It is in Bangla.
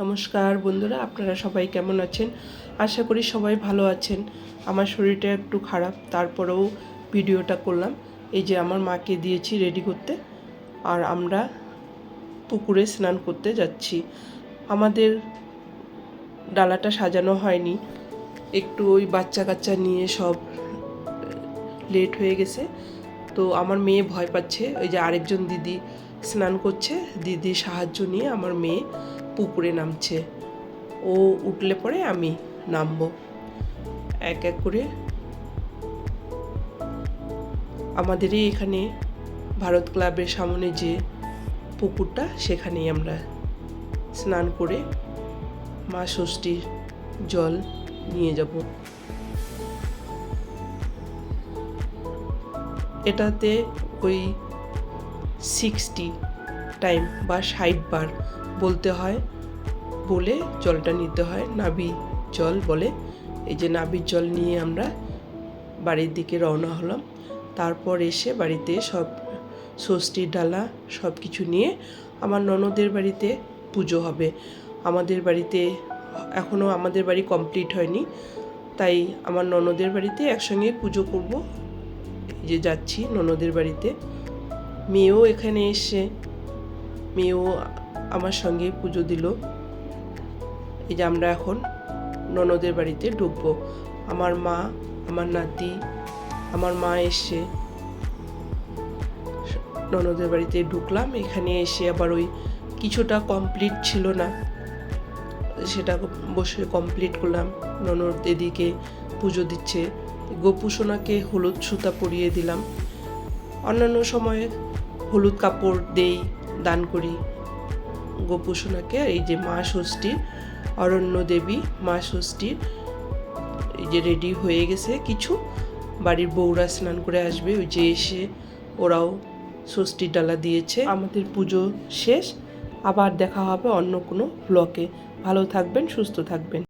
নমস্কার বন্ধুরা, আপনারা সবাই কেমন আছেন? আশা করি সবাই ভালো আছেন। আমার শরীরটা একটু খারাপ, তারপরেও ভিডিওটা করলাম। এই যে আমার মাকে দিয়েছি রেডি করতে, আর আমরা পুকুরে স্নান করতে যাচ্ছি। আমাদের ডালাটা সাজানো হয়নি, একটু ওই বাচ্চা কাচ্চা নিয়ে সব লেট হয়ে গেছে। তো আমার মেয়ে ভয় পাচ্ছে, ওই যে আরেকজন দিদি স্নান করছে, দিদির সাহায্য নিয়ে আমার মেয়ে পুকুরে নামছে। ও উঠলে পরে আমি নামবো এক এক করে। আমাদেরই এখানে ভারত ক্লাবের সামনে যে পুকুরটা, সেখানেই আমরা স্নান করে মা ষষ্ঠীর জল নিয়ে যাব। এটাতে ওই 60 টাইম বা 60 বার বলতে হয়, বলে জলটা নিতে হয়। নাভি জল বলে। এই যে নাভির জল নিয়ে আমরা বাড়ির দিকে রওনা হলাম। তারপর এসে বাড়িতে সব ষষ্ঠীর ডালা সব কিছু নিয়ে আমার ননদের বাড়িতে পুজো হবে। আমাদের বাড়িতে এখনও আমাদের বাড়ি কমপ্লিট হয়নি, তাই আমার ননদের বাড়িতে একসঙ্গে পুজো করব। এই যে যাচ্ছি ননদের বাড়িতে। মেয়েও এখানে এসে মেয়েও আমার সঙ্গে পুজো দিল। এই যে আমরা এখন ননদের বাড়িতে ঢুকবো। আমার মা, আমার নাতি, আমার মা এসে ননদের বাড়িতে ঢুকলাম। এখানে এসে আবার ওই কিছুটা কমপ্লিট ছিল না, সেটা বসে কমপ্লিট করলাম। ননদ এদিকে পুজো দিচ্ছে। গোপু সোনাকে হলুদ সুতা পরিয়ে দিলাম। অন্যান্য সময়ে হলুদ কাপড় দেই, দান করি গোপু সোনাকে। এই যে মা ষষ্ঠী, অরণ্য দেবী মা ষষ্ঠীর এই যে রেডি হয়ে গেছে। কিছু বাড়ির বউরা স্নান করে আসবে, ওই যে এসে ওরাও ষষ্ঠীর ডালা দিয়েছে। আমাদের পুজো শেষ, আবার দেখা হবে অন্য কোনো ব্লগে। ভালো থাকবেন, সুস্থ থাকবেন।